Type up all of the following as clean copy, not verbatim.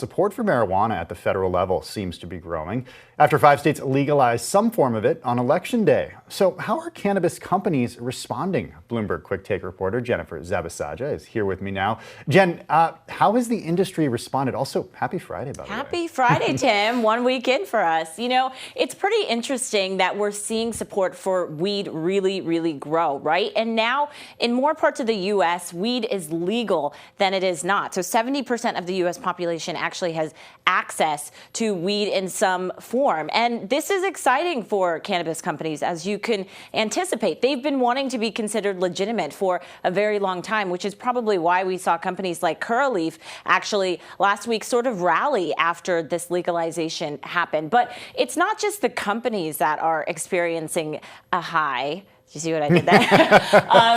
Support for marijuana at the federal level seems to be growing after 5 states legalized some form of it on Election Day. So how are cannabis companies responding? Bloomberg Quick Take reporter Jennifer Zabasaja is here with me now. Jen, how has the industry responded? Also, happy Friday, by the way. Happy Friday, Tim. 1 week in for us. You know, it's pretty interesting that we're seeing support for weed really grow, right? And now in more parts of the U.S., weed is legal than it is not. So 70% of the U.S. population actually has access to weed in some form. And this is exciting for cannabis companies, as you can anticipate. They've been wanting to be considered legitimate for a very long time, which is probably why we saw companies like Curaleaf actually last week sort of rally after this legalization happened. But it's not just the companies that are experiencing a high. Do you see what I did there?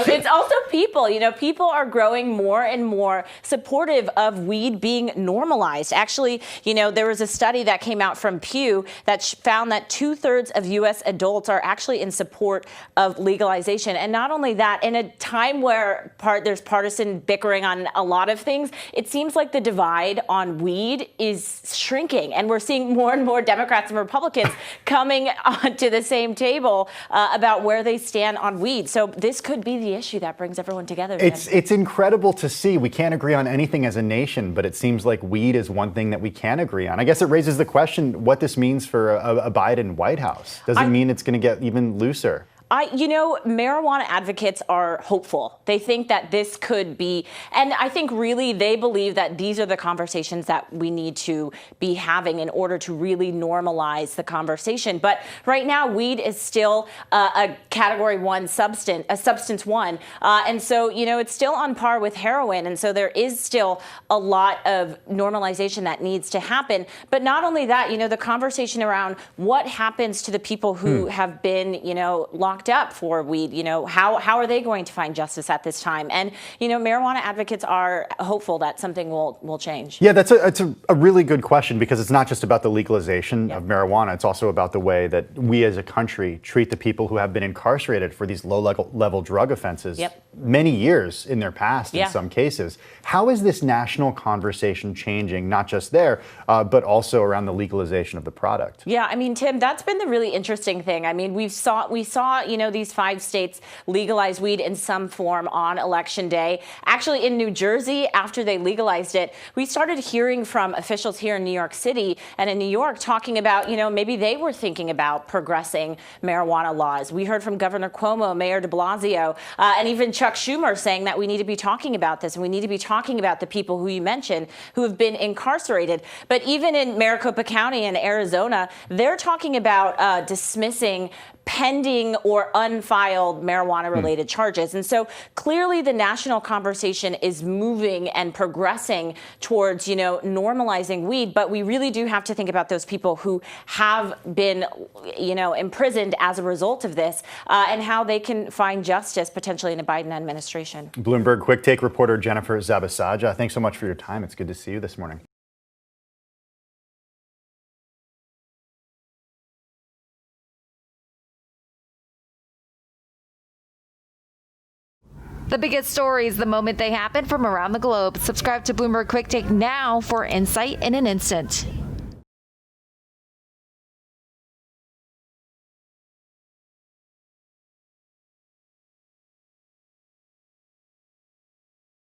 It's also people. You know, people are growing more and more supportive of weed being normalized. Actually, you know, there was a study that came out from Pew that found that 2/3 of U.S. adults are actually in support of legalization. And not only that, in a time where there's partisan bickering on a lot of things, it seems like the divide on weed is shrinking. And we're seeing more and more Democrats and Republicans coming onto the same table about where they stand on weed. So this could be the issue that brings everyone together. It's incredible to see. We can't agree on anything as a nation, but it seems like weed is one thing that we can agree on. I guess it raises the question what this means for a Biden White House. Does it mean it's going to get even looser? You know, marijuana advocates are hopeful. They think that this could be, and I think really they believe that these are the conversations that we need to be having in order to really normalize the conversation. But right now, weed is still a category 1 substance, a substance 1. And so, you know, it's still on par with heroin. And so there is still a lot of normalization that needs to happen. But not only that, you know, the conversation around what happens to the people who have been, you know, locked up for weed, you know, how are they going to find justice at this time? And, you know, marijuana advocates are hopeful that something will change. Yeah, it's a really good question, because it's not just about the legalization of marijuana. It's also about the way that we as a country treat the people who have been incarcerated for these low-level drug offenses many years in their past in some cases. How is this national conversation changing, not just there, but also around the legalization of the product? Yeah, I mean, Tim, that's been the really interesting thing. I mean, we saw, you know, these 5 states legalize weed in some form on Election Day. Actually, in New Jersey, after they legalized it, we started hearing from officials here in New York City and in New York talking about, you know, maybe they were thinking about progressing marijuana laws. We heard from Governor Cuomo, Mayor de Blasio, and even Chuck Schumer saying that we need to be talking about this, and we need to be talking about the people who you mentioned who have been incarcerated. But even in Maricopa County in Arizona, they're talking about dismissing pending or unfiled marijuana-related charges. And so clearly the national conversation is moving and progressing towards, you know, normalizing weed. But we really do have to think about those people who have been, you know, imprisoned as a result of this and how they can find justice potentially in a Biden administration. Bloomberg Quick Take reporter Jennifer Zabasaja, thanks so much for your time. It's good to see you this morning. The biggest stories the moment they happen from around the globe. Subscribe to Bloomberg Quick Take now for insight in an instant.